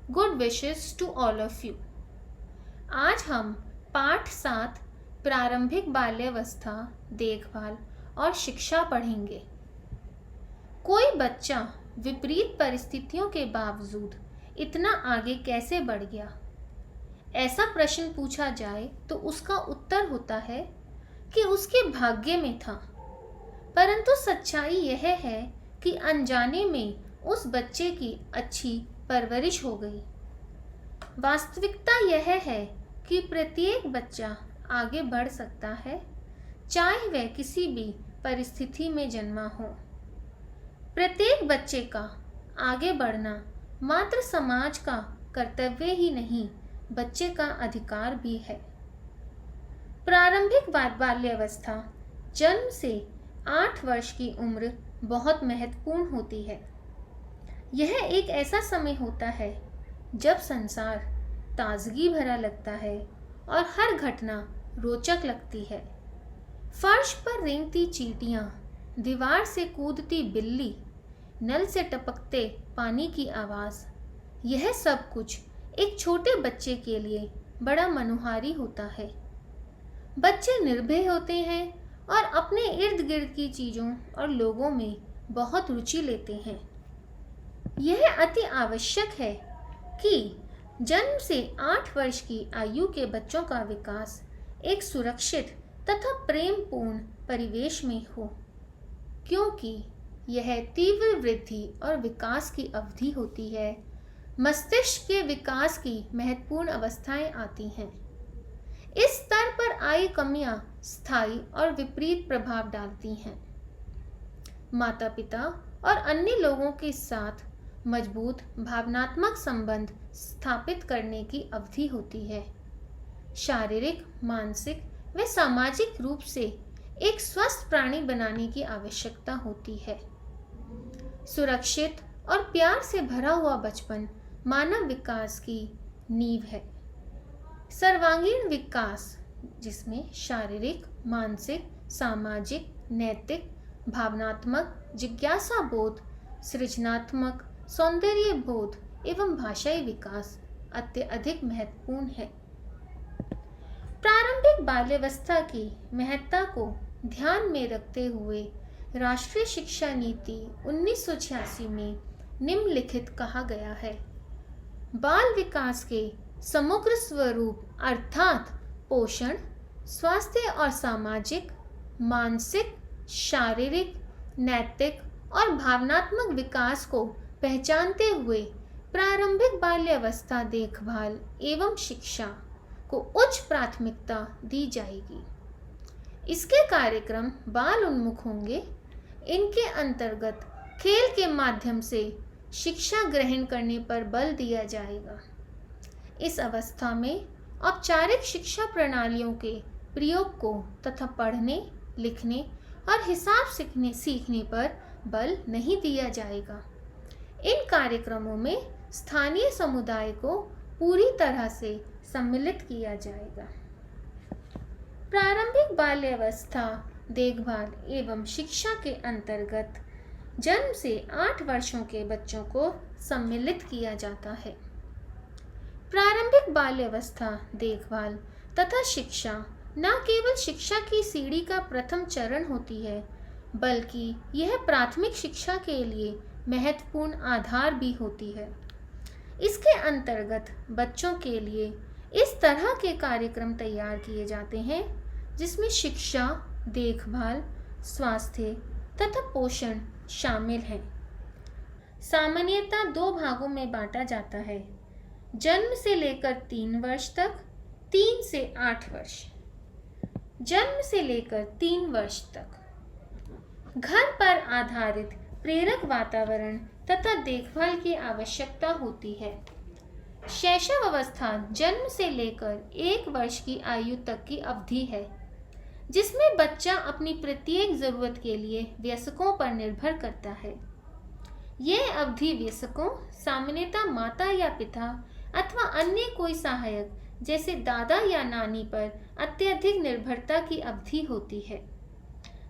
Good wishes to all of you. आज हम पाठ 7 प्रारंभिक बाल्यावस्था, देखभाल और शिक्षा पढ़ेंगे। कोई बच्चा विपरीत परिस्थितियों के बावजूद इतना आगे कैसे बढ़ गया? ऐसा प्रश्न पूछा जाए तो उसका उत्तर होता है कि उसके भाग्य में था। परंतु सच्चाई यह है कि अनजाने में उस बच्चे की अच्छी परवरिश हो गई। वास्तविकता यह है कि प्रत्येक बच्चा आगे बढ़ सकता है, चाहे वह किसी भी परिस्थिति में जन्मा हो। प्रत्येक बच्चे का आगे बढ़ना मात्र समाज का कर्तव्य ही नहीं, बच्चे का अधिकार भी है। प्रारंभिक बाल्यावस्था, जन्म से 8 वर्ष की उम्र बहुत महत्वपूर्ण होती है। यह एक ऐसा समय होता है जब संसार ताजगी भरा लगता है और हर घटना रोचक लगती है। फर्श पर रेंगती चींटियां, दीवार से कूदती बिल्ली, नल से टपकते पानी की आवाज़, यह सब कुछ एक छोटे बच्चे के लिए बड़ा मनोहारी होता है। बच्चे निर्भय होते हैं और अपने इर्द गिर्द की चीज़ों और लोगों में बहुत रुचि लेते हैं। यह अति आवश्यक है कि जन्म से 8 वर्ष की आयु के बच्चों का विकास एक सुरक्षित तथा प्रेमपूर्ण परिवेश में हो, क्योंकि यह तीव्र वृद्धि और विकास की अवधि होती है। मस्तिष्क के विकास की महत्वपूर्ण अवस्थाएं आती हैं। इस स्तर पर आई कमियां स्थायी और विपरीत प्रभाव डालती हैं। माता पिता और अन्य लोगों के साथ मजबूत भावनात्मक संबंध स्थापित करने की अवधि होती है। शारीरिक, मानसिक व सामाजिक रूप से एक स्वस्थ प्राणी बनाने की आवश्यकता होती है। सुरक्षित और प्यार से भरा हुआ बचपन मानव विकास की नींव है। सर्वांगीण विकास, जिसमें शारीरिक, मानसिक, सामाजिक, नैतिक, भावनात्मक, जिज्ञासा बोध, सृजनात्मक, सौंदर्य बोध एवं भाषाई विकास अत्यधिक महत्वपूर्ण है। प्रारंभिक बाल्यावस्था की महत्ता को ध्यान में रखते हुए राष्ट्रीय शिक्षा नीति 1986 में निम्नलिखित कहा गया है: बाल विकास के समग्र स्वरूप अर्थात पोषण, स्वास्थ्य और सामाजिक, मानसिक, शारीरिक, नैतिक और भावनात्मक विकास को पहचानते हुए प्रारंभिक बाल्यावस्था देखभाल एवं शिक्षा को उच्च प्राथमिकता दी जाएगी। इसके कार्यक्रम बाल उन्मुख होंगे। इनके अंतर्गत खेल के माध्यम से शिक्षा ग्रहण करने पर बल दिया जाएगा। इस अवस्था में औपचारिक शिक्षा प्रणालियों के प्रयोग को तथा पढ़ने, लिखने और हिसाब सीखने पर बल नहीं दिया जाएगा। इन कार्यक्रमों में स्थानीय समुदाय को पूरी तरह से सम्मिलित किया जाएगा। प्रारंभिक बाल्यावस्था देखभाल एवं शिक्षा के अंतर्गत जन्म से 8 वर्षों के बच्चों को सम्मिलित किया जाता है। प्रारंभिक बाल्यावस्था देखभाल तथा शिक्षा न केवल शिक्षा की सीढ़ी का प्रथम चरण होती है, बल्कि यह प्राथमिक शिक्षा के लिए महत्वपूर्ण आधार भी होती है। इसके अंतर्गत बच्चों के लिए इस तरह के कार्यक्रम तैयार किए जाते हैं जिसमें शिक्षा, देखभाल, स्वास्थ्य तथा पोषण शामिल हैं। सामान्यतः 2 भागों में बांटा जाता है: जन्म से लेकर 3 वर्ष तक, 3 से 8 वर्ष। जन्म से लेकर 3 वर्ष तक घर पर आधारित प्रेरक वातावरण तथा देखभाल की आवश्यकता होती है। शैशव अवस्था जन्म से लेकर 1 वर्ष की आयु तक की अवधि है, जिसमें बच्चा अपनी प्रत्येक जरूरत के लिए वयस्कों पर निर्भर करता है। यह अवधि वयस्कों, सामान्यतः माता या पिता अथवा अन्य कोई सहायक जैसे दादा या नानी पर अत्यधिक निर्भरता की अवधि होती है।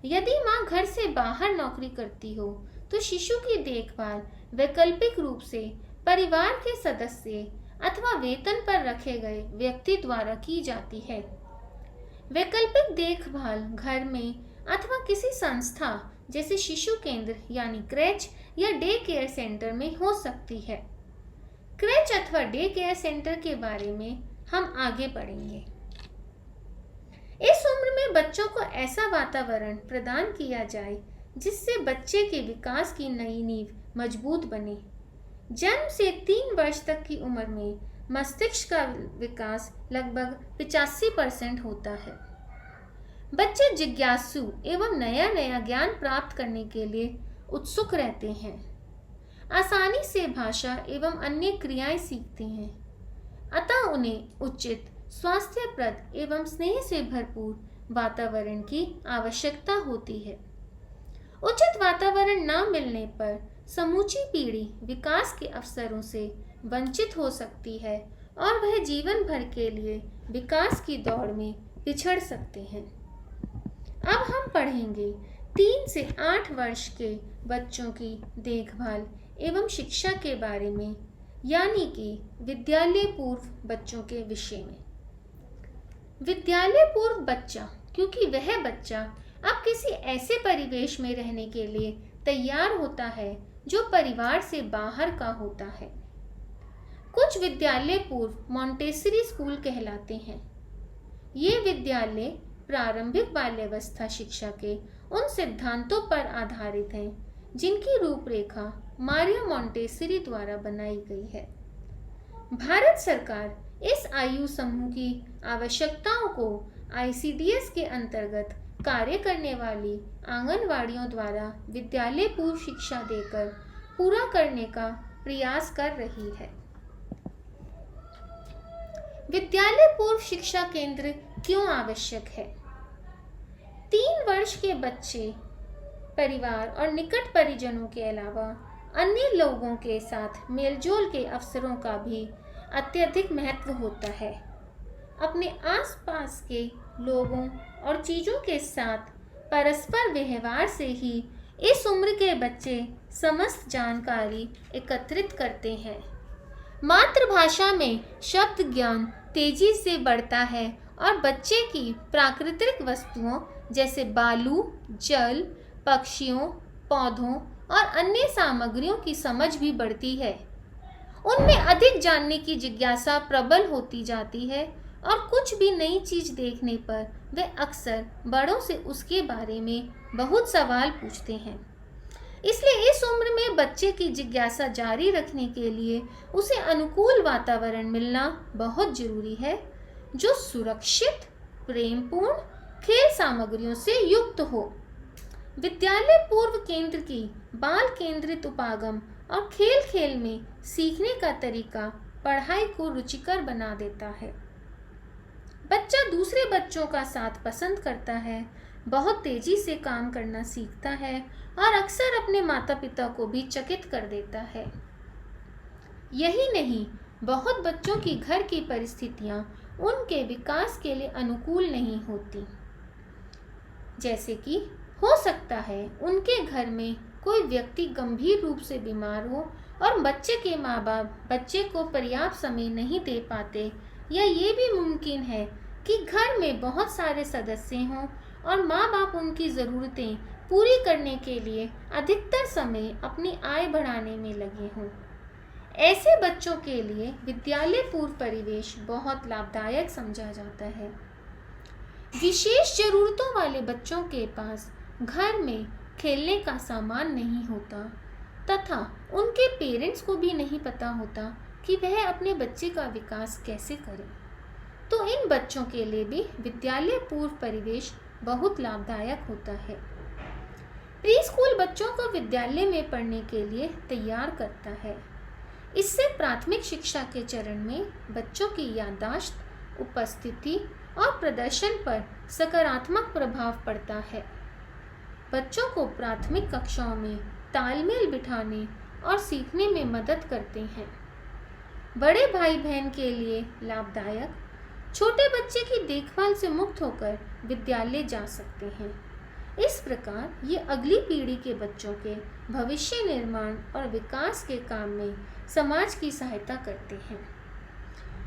यदि माँ घर से बाहर नौकरी करती हो तो शिशु की देखभाल वैकल्पिक रूप से परिवार के सदस्य अथवा वेतन पर रखे गए व्यक्ति द्वारा की जाती है। वैकल्पिक देखभाल घर में अथवा किसी संस्था जैसे शिशु केंद्र यानी क्रेच या डे केयर सेंटर में हो सकती है। क्रेच अथवा डे केयर सेंटर के बारे में हम आगे पढ़ेंगे। इस उम्र में बच्चों को ऐसा वातावरण प्रदान किया जाए जिससे बच्चे के विकास की नई नींव मजबूत बने। जन्म से 3 वर्ष तक की उम्र में मस्तिष्क का विकास लगभग 85% होता है। बच्चे जिज्ञासु एवं नया नया ज्ञान प्राप्त करने के लिए उत्सुक रहते हैं। आसानी से भाषा एवं अन्य क्रियाएं सीखते हैं, अतः उन्हें उचित, स्वास्थ्यप्रद एवं स्नेह से भरपूर वातावरण की आवश्यकता होती है। उचित वातावरण न मिलने पर समूची पीढ़ी विकास के अवसरों से वंचित हो सकती है और वह जीवन भर के लिए विकास की दौड़ में पिछड़ सकते हैं। अब हम पढ़ेंगे 3 से 8 वर्ष के बच्चों की देखभाल एवं शिक्षा के बारे में, यानी कि विद्यालय पूर्व बच्चों के विषय में। विद्यालय पूर्व बच्चा, क्योंकि वह बच्चा अब किसी ऐसे परिवेश में रहने के लिए तैयार होता है जो परिवार से बाहर का होता है। कुछ विद्यालय पूर्व मॉन्टेसरी स्कूल कहलाते हैं। ये विद्यालय प्रारंभिक बाल्यावस्था शिक्षा के उन सिद्धांतों पर आधारित हैं जिनकी रूपरेखा मारिया मॉन्टेसरी द्वारा बनाई गई है। भारत सरकार इस आयु समूह की आवश्यकताओं को ICDS के अंतर्गत कार्य करने वाली आंगनवाड़ियों द्वारा विद्यालय पूर्व शिक्षा देकर पूरा करने का प्रयास कर रही है। विद्यालय पूर्व शिक्षा केंद्र क्यों आवश्यक है? 3 वर्ष के बच्चे परिवार और निकट परिजनों के अलावा अन्य लोगों के साथ मेलजोल के अवसरों का भी अत्यधिक महत्व होता है। अपने आसपास के लोगों और चीज़ों के साथ परस्पर व्यवहार से ही इस उम्र के बच्चे समस्त जानकारी एकत्रित करते हैं। मातृभाषा में शब्द ज्ञान तेजी से बढ़ता है और बच्चे की प्राकृतिक वस्तुओं जैसे बालू, जल, पक्षियों, पौधों और अन्य सामग्रियों की समझ भी बढ़ती है। उनमें अधिक जानने की जिज्ञासा प्रबल होती जाती है और कुछ भी नई चीज देखने पर वे अक्सर बड़ों से उसके बारे में बहुत सवाल पूछते हैं। इसलिए इस उम्र में बच्चे की जिज्ञासा जारी रखने के लिए उसे अनुकूल वातावरण मिलना बहुत जरूरी है जो सुरक्षित, प्रेमपूर्ण खेल सामग्रियों से युक्त हो। विद्यालय पूर्व केंद्र की बाल केंद्रित उपागम और खेल खेल में सीखने का तरीका पढ़ाई को रुचिकर बना देता है। बच्चा दूसरे बच्चों का साथ पसंद करता है, बहुत तेजी से काम करना सीखता है और अक्सर अपने माता पिता को भी चकित कर देता है। यही नहीं, बहुत बच्चों की घर की परिस्थितियां उनके विकास के लिए अनुकूल नहीं होती। जैसे कि हो सकता है उनके घर में कोई व्यक्ति गंभीर रूप से बीमार हो और बच्चे के माँ बाप बच्चे को पर्याप्त समय नहीं दे पाते, या ये भी मुमकिन है कि घर में बहुत सारे सदस्य हों और माँ बाप उनकी ज़रूरतें पूरी करने के लिए अधिकतर समय अपनी आय बढ़ाने में लगे हों। ऐसे बच्चों के लिए विद्यालय पूर्व परिवेश बहुत लाभदायक समझा जाता है। विशेष ज़रूरतों वाले बच्चों के पास घर में खेलने का सामान नहीं होता तथा उनके पेरेंट्स को भी नहीं पता होता कि वह अपने बच्चे का विकास कैसे करें, तो इन बच्चों के लिए भी विद्यालय पूर्व परिवेश बहुत लाभदायक होता है। प्री स्कूल बच्चों को विद्यालय में पढ़ने के लिए तैयार करता है। इससे प्राथमिक शिक्षा के चरण में बच्चों की याददाश्त, उपस्थिति और प्रदर्शन पर सकारात्मक प्रभाव पड़ता है। बच्चों को प्राथमिक कक्षाओं में तालमेल बिठाने और सीखने में मदद करते हैं। बड़े भाई बहन के लिए लाभदायक, छोटे बच्चे की देखभाल से मुक्त होकर विद्यालय जा सकते हैं। इस प्रकार ये अगली पीढ़ी के बच्चों के भविष्य निर्माण और विकास के काम में समाज की सहायता करते हैं।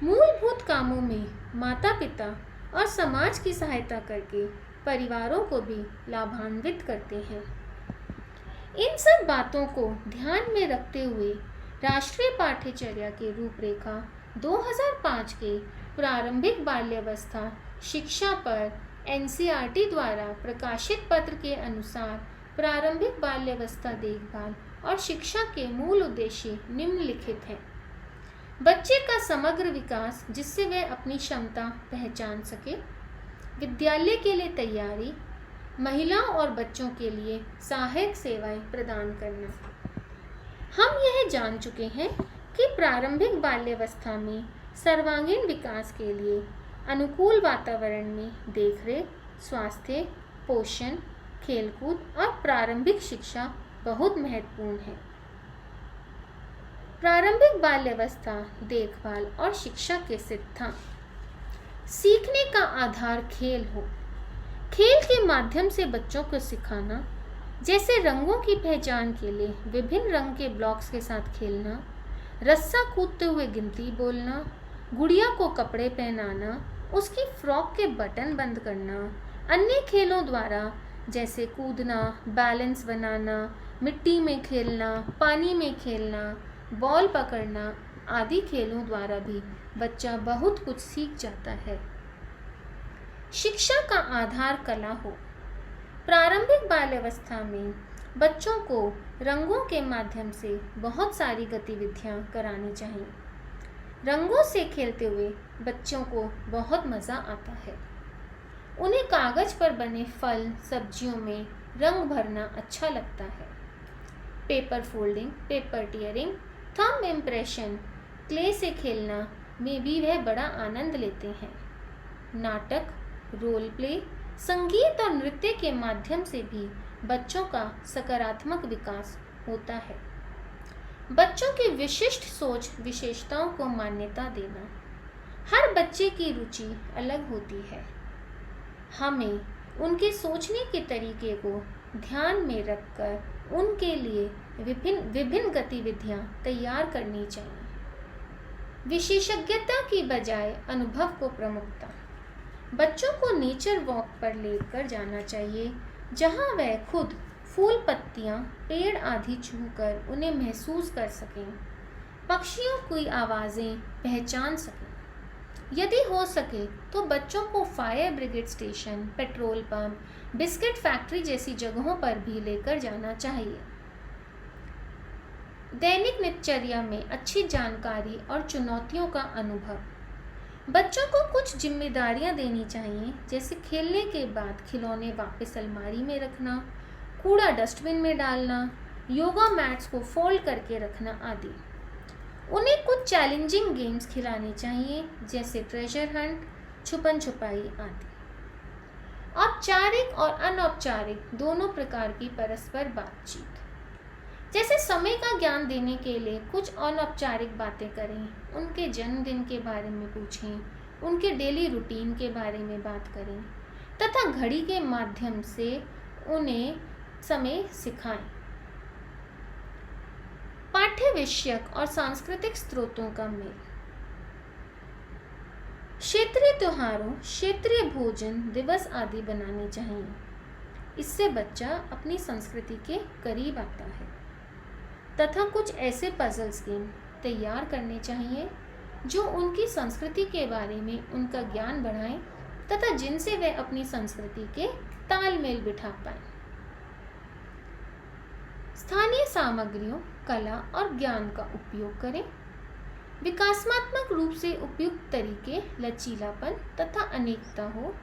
मूलभूत कामों में माता पिता और समाज की सहायता करके परिवारों को भी लाभान्वित करते हैं। इन सब बातों को ध्यान में रखते हुए राष्ट्रीय पाठ्यचर्या की रूपरेखा 2005 के प्रारंभिक बाल्यावस्था शिक्षा पर एनसीईआरटी द्वारा प्रकाशित पत्र के अनुसार प्रारंभिक बाल्यावस्था देखभाल और शिक्षा के मूल उद्देश्य निम्नलिखित हैं। बच्चे का समग्र विकास जिससे वह अपनी क्षमता पहचान सके, विद्यालय के लिए तैयारी, महिलाओं और बच्चों के लिए सहायक सेवाएं प्रदान करना। हम यह जान चुके हैं कि प्रारंभिक बाल्यावस्था में सर्वांगीण विकास के लिए अनुकूल वातावरण में देखरेख, स्वास्थ्य, पोषण, खेलकूद और प्रारंभिक शिक्षा बहुत महत्वपूर्ण है। प्रारंभिक बाल्यावस्था देखभाल और शिक्षा के सिद्धांत। सीखने का आधार खेल हो। खेल के माध्यम से बच्चों को सिखाना, जैसे रंगों की पहचान के लिए विभिन्न रंग के ब्लॉक्स के साथ खेलना, रस्सा कूदते हुए गिनती बोलना, गुड़िया को कपड़े पहनाना, उसकी फ्रॉक के बटन बंद करना, अन्य खेलों द्वारा जैसे कूदना, बैलेंस बनाना, मिट्टी में खेलना, पानी में खेलना, बॉल पकड़ना आदि खेलों द्वारा भी बच्चा बहुत कुछ सीख जाता है। शिक्षा का आधार कला हो। प्रारंभिक बाल्यावस्था में बच्चों को रंगों के माध्यम से बहुत सारी गतिविधियां करानी चाहिए। रंगों से खेलते हुए बच्चों को बहुत मज़ा आता है। उन्हें कागज पर बने फल सब्जियों में रंग भरना अच्छा लगता है। Paper folding, paper tearing, thumb impression, clay से खेलना में भी वह बड़ा आनंद लेते हैं। नाटक, रोल प्ले, संगीत और नृत्य के माध्यम से भी बच्चों का सकारात्मक विकास होता है। बच्चों की विशिष्ट सोच विशेषताओं को मान्यता देना। हर बच्चे की रुचि अलग होती है। हमें उनके सोचने के तरीके को ध्यान में रखकर उनके लिए विभिन्न गतिविधियां तैयार करनी चाहिए। विशेषज्ञता की बजाय अनुभव को प्रमुखता। बच्चों को नेचर वॉक पर लेकर जाना चाहिए, जहां वह खुद फूल, पत्तियां, पेड़ आदि छूकर उन्हें महसूस कर सकें, पक्षियों की आवाज़ें पहचान सकें। यदि हो सके तो बच्चों को fire brigade station, petrol pump, biscuit factory जैसी जगहों पर भी लेकर जाना चाहिए। दैनिक दिनचर्या में अच्छी जानकारी और चुनौतियों का अनुभव। बच्चों को कुछ जिम्मेदारियां देनी चाहिए, जैसे खेलने के बाद खिलौने वापस अलमारी में रखना, कूड़ा डस्टबिन में डालना, योगा मैट्स को फोल्ड करके रखना आदि। उन्हें कुछ चैलेंजिंग गेम्स खिलाने चाहिए, जैसे ट्रेजर हंट, छुपन छुपाई आदि। औपचारिक और अनौपचारिक दोनों प्रकार की परस्पर बातचीत। जैसे समय का ज्ञान देने के लिए कुछ अनौपचारिक बातें करें, उनके जन्मदिन के बारे में पूछें, उनके डेली रूटीन के बारे में बात करें तथा घड़ी के माध्यम से उन्हें समय सिखाएं। पाठ्य विषयक और सांस्कृतिक स्रोतों का मेल। क्षेत्रीय त्योहारों, क्षेत्रीय भोजन दिवस आदि बनाने चाहिए। इससे बच्चा अपनी संस्कृति के करीब आता है। तथा कुछ ऐसे पजल्स गेम तैयार करने चाहिए जो उनकी संस्कृति के बारे में उनका ज्ञान बढ़ाएं तथा जिनसे वे अपनी संस्कृति के तालमेल बिठा पाएं। स्थानीय सामग्रियों, कला और ज्ञान का उपयोग करें। विकासात्मक रूप से उपयुक्त तरीके, लचीलापन तथा अनेकता हो।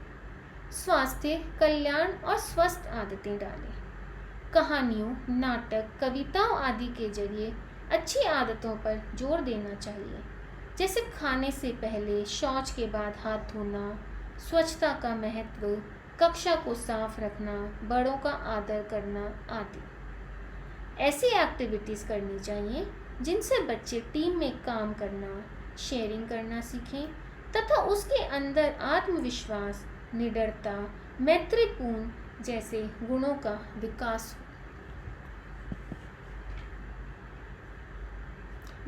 स्वास्थ्य, कल्याण और स्वस्थ आदतें डालें। कहानियों, नाटक, कविताओं आदि के जरिए अच्छी आदतों पर जोर देना चाहिए, जैसे खाने से पहले, शौच के बाद हाथ धोना, स्वच्छता का महत्व, कक्षा को साफ रखना, बड़ों का आदर करना आदि। ऐसी एक्टिविटीज़ करनी चाहिए जिनसे बच्चे टीम में काम करना, शेयरिंग करना सीखें तथा उसके अंदर आत्मविश्वास, निडरता, मैत्रीपूर्ण जैसे गुणों का विकास हो।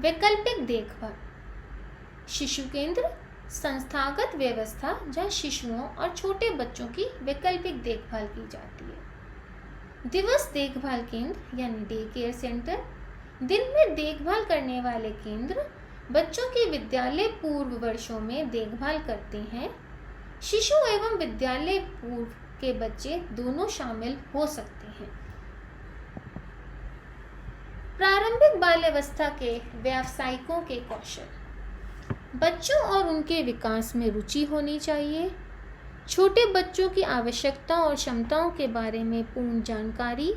वैकल्पिक देखभाल। शिशु केंद्र संस्थागत व्यवस्था जहाँ शिशुओं और छोटे बच्चों की वैकल्पिक देखभाल की जाती है। दिवस देखभाल केंद्र यानी डे केयर सेंटर दिन में देखभाल करने वाले केंद्र बच्चों की विद्यालय पूर्व वर्षों में देखभाल करते हैं। शिशु एवं विद्यालय पूर्व के बच्चे दोनों शामिल हो सकते हैं। प्रारंभिक बाल्यावस्था के व्यावसायिकों के कौशल। बच्चों और उनके विकास में रुचि होनी चाहिए। छोटे बच्चों की आवश्यकता और क्षमताओं के बारे में पूर्ण जानकारी,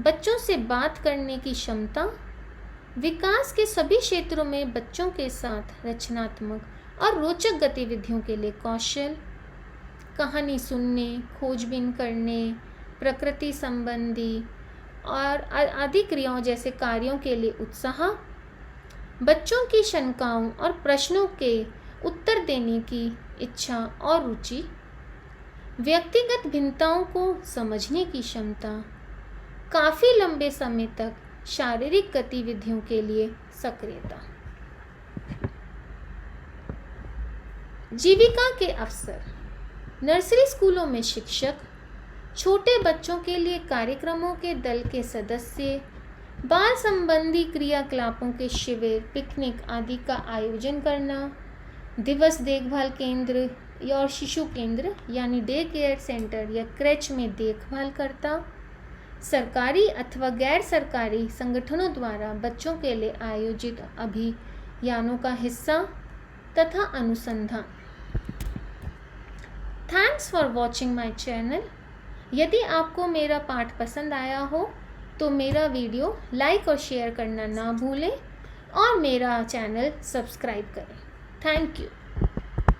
बच्चों से बात करने की क्षमता, विकास के सभी क्षेत्रों में बच्चों के साथ रचनात्मक और रोचक गतिविधियों के लिए कौशल, कहानी सुनने, खोजबीन करने, प्रकृति संबंधी और आदि क्रियाओं जैसे कार्यों के लिए उत्साह, बच्चों की शंकाओं और प्रश्नों के उत्तर देने की इच्छा और रुचि, व्यक्तिगत भिन्नताओं को समझने की क्षमता, काफ़ी लंबे समय तक शारीरिक गतिविधियों के लिए सक्रियता। जीविका के अवसर। नर्सरी स्कूलों में शिक्षक, छोटे बच्चों के लिए कार्यक्रमों के दल के सदस्य, बाल संबंधी क्रियाकलापों के शिविर, पिकनिक आदि का आयोजन करना, दिवस देखभाल केंद्र और शिशु केंद्र यानी डे केयर सेंटर या क्रेच में देखभाल करता, सरकारी अथवा गैर सरकारी संगठनों द्वारा बच्चों के लिए आयोजित अभियानों का हिस्सा तथा अनुसंधान। Thanks for watching my channel. यदि आपको मेरा पाठ पसंद आया हो तो मेरा वीडियो लाइक और शेयर करना ना भूलें और मेरा चैनल सब्सक्राइब करें। Thank you.